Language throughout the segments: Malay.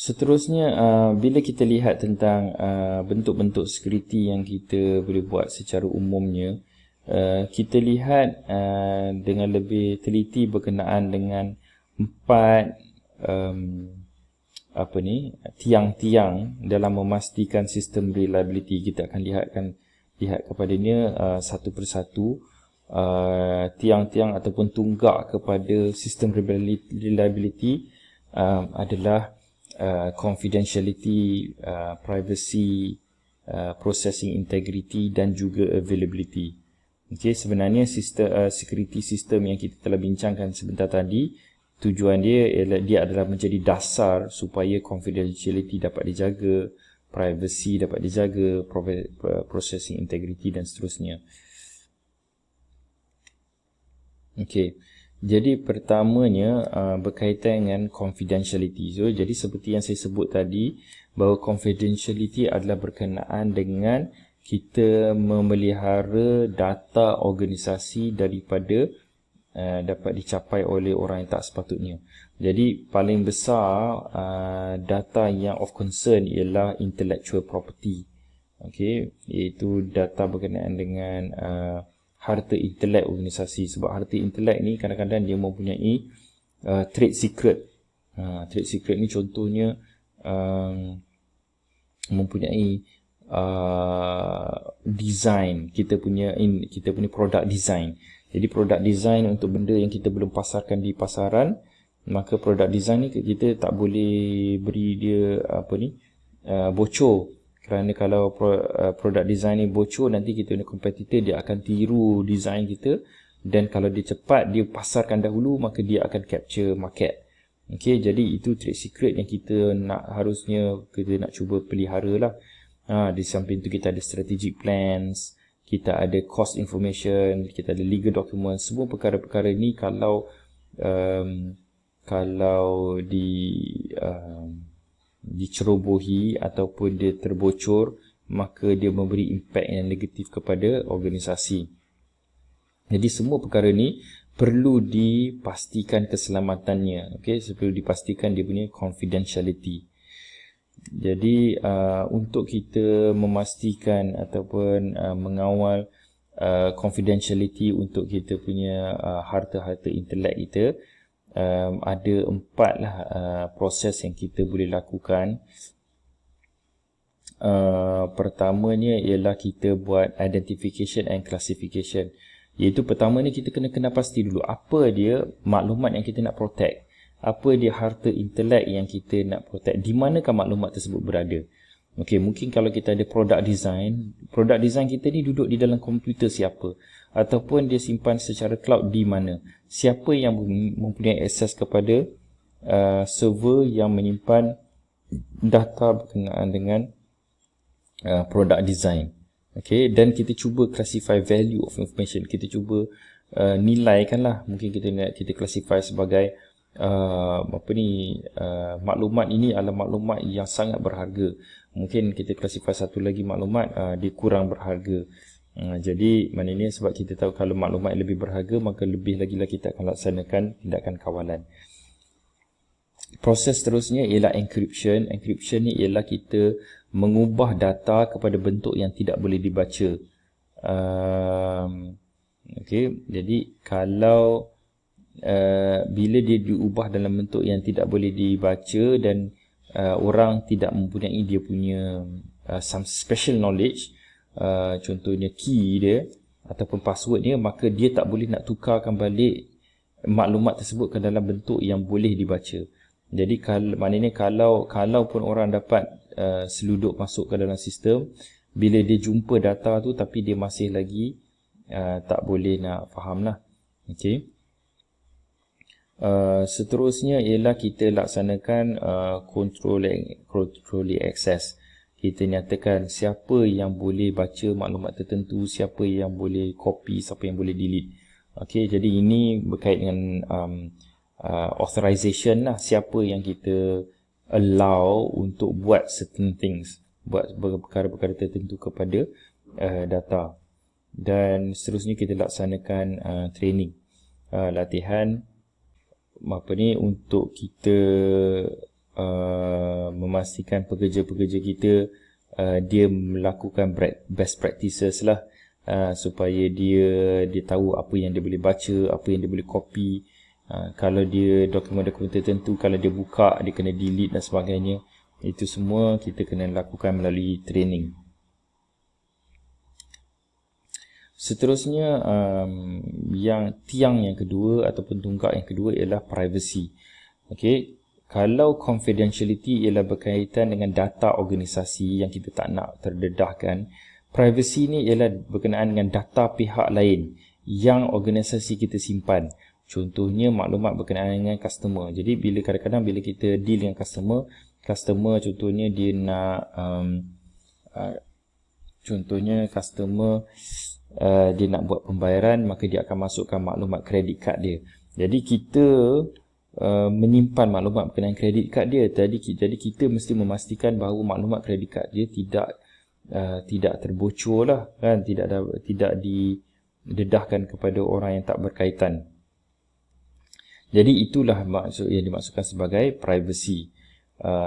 Seterusnya, bila kita lihat tentang bentuk-bentuk security yang kita boleh buat secara umumnya, kita lihat dengan lebih teliti berkenaan dengan 4 tiang-tiang dalam memastikan sistem reliability. Kita akan lihat kepadanya satu persatu. Tiang-tiang ataupun tunggak kepada sistem reliability adalah confidentiality, privacy, processing integrity dan juga availability. Okay, sebenarnya security system yang kita telah bincangkan sebentar tadi, tujuan dia ialah dia adalah menjadi dasar supaya confidentiality dapat dijaga, privacy dapat dijaga, processing integrity dan seterusnya. Okey. Jadi pertamanya berkaitan dengan confidentiality. So, jadi seperti yang saya sebut tadi, bahawa confidentiality adalah berkenaan dengan kita memelihara data organisasi daripada dapat dicapai oleh orang yang tak sepatutnya. Jadi paling besar data yang of concern ialah intellectual property. Okey, iaitu data berkenaan dengan harta intelek organisasi. Sebab harta intelek ni kadang-kadang dia mempunyai trade secret. Trade secret ni contohnya mempunyai design, kita punya produk design. Jadi produk design untuk benda yang kita belum pasarkan di pasaran, maka produk design ni kita tak boleh beri dia bocor. Kerana kalau produk design ni bocor, nanti kita punya kompetitor dia akan tiru design kita, dan kalau dia cepat dia pasarkan dahulu, maka dia akan capture market. Okey, jadi itu trade secret yang kita harusnya kita nak cuba pelihara lah. Di samping tu kita ada strategic plans, kita ada cost information, kita ada legal documents. Semua perkara-perkara ni kalau dicerobohi ataupun dia terbocor, maka dia memberi impact yang negatif kepada organisasi. Jadi semua perkara ni perlu dipastikan keselamatannya. Okey, perlu dipastikan dia punya confidentiality. Jadi untuk kita memastikan ataupun mengawal confidentiality untuk kita punya harta-harta intelek kita, ada 4 proses yang kita boleh lakukan. Pertamanya ialah kita buat identification and classification. Iaitu pertama ni kita kena pasti dulu apa dia maklumat yang kita nak protect, apa dia harta intelek yang kita nak protect, di manakah maklumat tersebut berada. Okey, mungkin kalau kita ada product design kita ni duduk di dalam komputer siapa, ataupun dia simpan secara cloud di mana, siapa yang mempunyai akses kepada server yang menyimpan data berkenaan dengan product design. Okey, dan kita cuba classify value of information, kita cuba nilaikanlah. Mungkin kita classify sebagai maklumat ini adalah maklumat yang sangat berharga. Mungkin kita classify satu lagi maklumat dia kurang berharga. Jadi maknanya sebab kita tahu kalau maklumat yang lebih berharga, maka lebih lagi kita akan laksanakan tindakan kawalan. Proses seterusnya ialah encryption. Encryption ni ialah kita mengubah data kepada bentuk yang tidak boleh dibaca. Okey, jadi kalau bila dia diubah dalam bentuk yang tidak boleh dibaca dan orang tidak mempunyai dia punya some special knowledge, contohnya key dia ataupun password dia, maka dia tak boleh nak tukarkan balik maklumat tersebut ke dalam bentuk yang boleh dibaca. Jadi maknanya kalau pun orang dapat seluduk masuk ke dalam sistem, bila dia jumpa data tu tapi dia masih lagi tak boleh nak faham lah. Okey. Seterusnya ialah kita laksanakan control access. Kita nyatakan siapa yang boleh baca maklumat tertentu, siapa yang boleh copy, siapa yang boleh delete. Okey, jadi ini berkait dengan authorization lah, siapa yang kita allow untuk buat certain things, buat perkara-perkara tertentu kepada data. Dan seterusnya kita laksanakan training, latihan untuk kita memastikan pekerja-pekerja kita dia melakukan best practices lah, supaya dia tahu apa yang dia boleh baca, apa yang dia boleh copy. Kalau dia dokumen-dokumen tertentu, kalau dia buka, dia kena delete dan sebagainya. Itu semua kita kena lakukan melalui training. Seterusnya, tiang yang kedua ataupun tunggak yang kedua ialah privacy. Okey, kalau confidentiality ialah berkaitan dengan data organisasi yang kita tak nak terdedahkan, privacy ni ialah berkenaan dengan data pihak lain yang organisasi kita simpan. Contohnya maklumat berkenaan dengan customer. Jadi kadang-kadang bila kita deal dengan customer contohnya dia nak dia nak buat pembayaran, maka dia akan masukkan maklumat kredit kad dia. Jadi kita menyimpan maklumat berkenaan kredit kad dia. Jadi kita mesti memastikan bahawa maklumat kredit kad dia tidak terbocor lah, kan, tidak didedahkan kepada orang yang tak berkaitan. Jadi itulah maksud yang dimaksudkan sebagai privacy.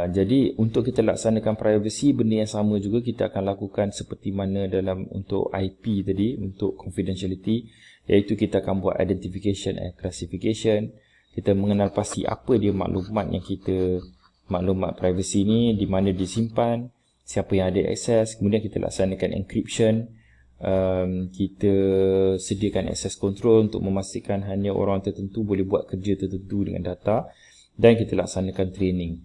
Jadi untuk kita laksanakan privacy, benda yang sama juga kita akan lakukan seperti mana dalam untuk IP tadi, untuk confidentiality, iaitu kita akan buat identification and classification. Kita mengenal pasti apa dia maklumat privacy ni, di mana disimpan, siapa yang ada akses. Kemudian kita laksanakan encryption. Kita sediakan access control untuk memastikan hanya orang tertentu boleh buat kerja tertentu dengan data, dan kita laksanakan training.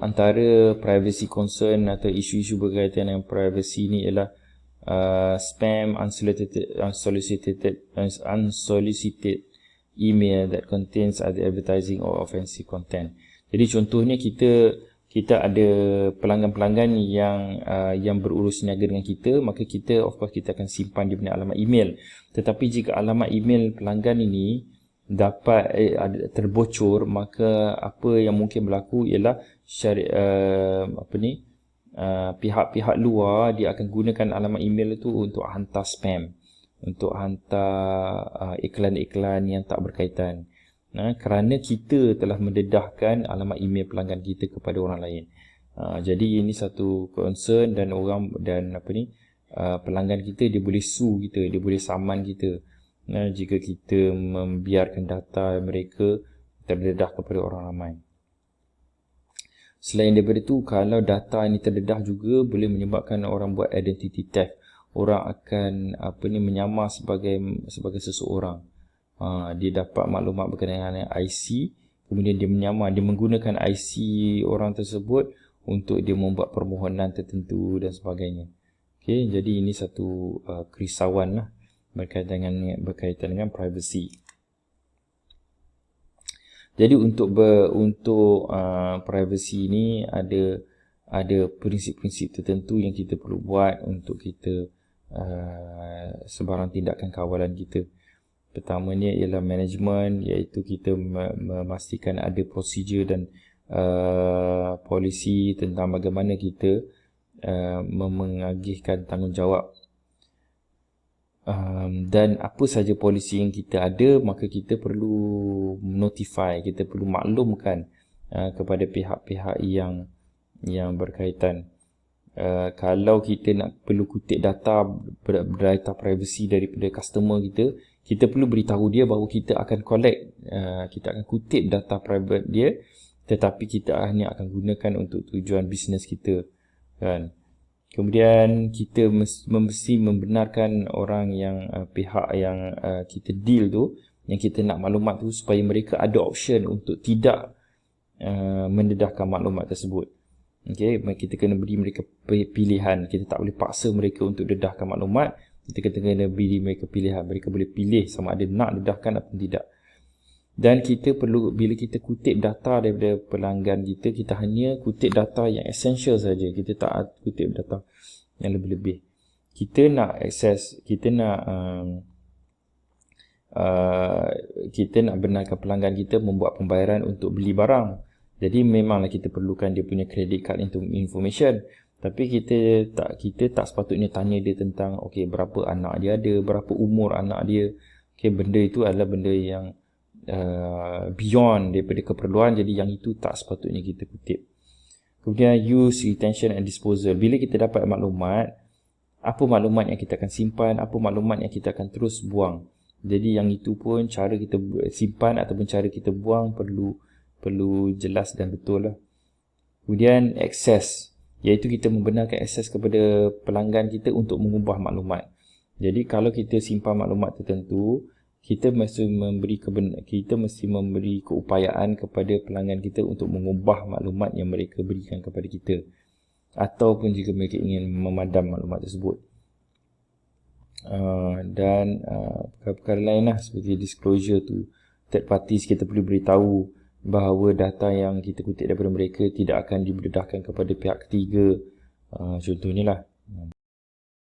Antara privacy concern atau isu-isu berkaitan dengan privacy ni ialah spam, unsolicited email that contains other advertising or offensive content. Jadi contohnya kita ada pelanggan-pelanggan yang berurus niaga dengan kita, maka kita of course kita akan simpan dia punya alamat email. Tetapi jika alamat email pelanggan ini dapat terbocor, maka apa yang mungkin berlaku ialah pihak-pihak luar dia akan gunakan alamat email itu untuk hantar spam, untuk hantar iklan-iklan yang tak berkaitan. Kerana kita telah mendedahkan alamat email pelanggan kita kepada orang lain. Jadi ini satu concern, dan pelanggan kita dia boleh sue kita, dia boleh saman kita jika kita membiarkan data mereka terdedah kepada orang ramai. Selain daripada itu, kalau data ini terdedah juga boleh menyebabkan orang buat identity theft. Orang akan menyamar sebagai seseorang. Dia dapat maklumat berkenaan dengan IC, kemudian dia menyamar, dia menggunakan IC orang tersebut untuk dia membuat permohonan tertentu dan sebagainya. Okey, jadi ini satu kerisauan lah berkaitan dengan privacy. Jadi untuk privacy ni ada prinsip-prinsip tertentu yang kita perlu buat untuk kita sebarang tindakan kawalan kita. Pertamanya ialah management, iaitu kita memastikan ada prosedur dan polisi tentang bagaimana kita mengagihkan tanggungjawab. Dan apa saja polisi yang kita ada, maka kita perlu notify, kita perlu maklumkan kepada pihak-pihak yang berkaitan. Kalau kita perlu kutip data privacy daripada customer kita perlu beritahu dia bahawa kita akan kita akan kutip data private dia, tetapi kita hanya akan gunakan untuk tujuan bisnes kita, kan. Kemudian kita mesti membenarkan orang yang pihak yang kita deal tu, yang kita nak maklumat tu, supaya mereka ada option untuk tidak mendedahkan maklumat tersebut. Okey, kita kena beri mereka pilihan. Kita tak boleh paksa mereka untuk dedahkan maklumat. Kita kena beri mereka pilihan. Mereka boleh pilih sama ada nak dedahkan atau tidak. Dan kita perlu, bila kita kutip data daripada pelanggan kita, kita hanya kutip data yang essential saja. Kita tak kutip data yang lebih-lebih. Kita nak akses, kita nak benarkan pelanggan kita membuat pembayaran untuk beli barang. Jadi memanglah kita perlukan dia punya credit card information. Tapi kita tak sepatutnya tanya dia tentang berapa anak dia ada, berapa umur anak dia. Benda itu adalah benda yang beyond daripada keperluan, jadi yang itu tak sepatutnya kita kutip. Kemudian use, retention and disposal. Bila kita dapat maklumat, apa maklumat yang kita akan simpan, apa maklumat yang kita akan terus buang. Jadi yang itu pun cara kita simpan ataupun cara kita buang perlu jelas dan betul lah. Kemudian access, iaitu kita membenarkan akses kepada pelanggan kita untuk mengubah maklumat. Jadi kalau kita simpan maklumat tertentu, kita mesti memberi keupayaan kepada pelanggan kita untuk mengubah maklumat yang mereka berikan kepada kita, ataupun jika mereka ingin memadam maklumat tersebut. Dan perkara-perkara lain lah, seperti disclosure to third parties. Kita perlu beritahu bahawa data yang kita kutip daripada mereka tidak akan dibedahkan kepada pihak ketiga, contohnya lah.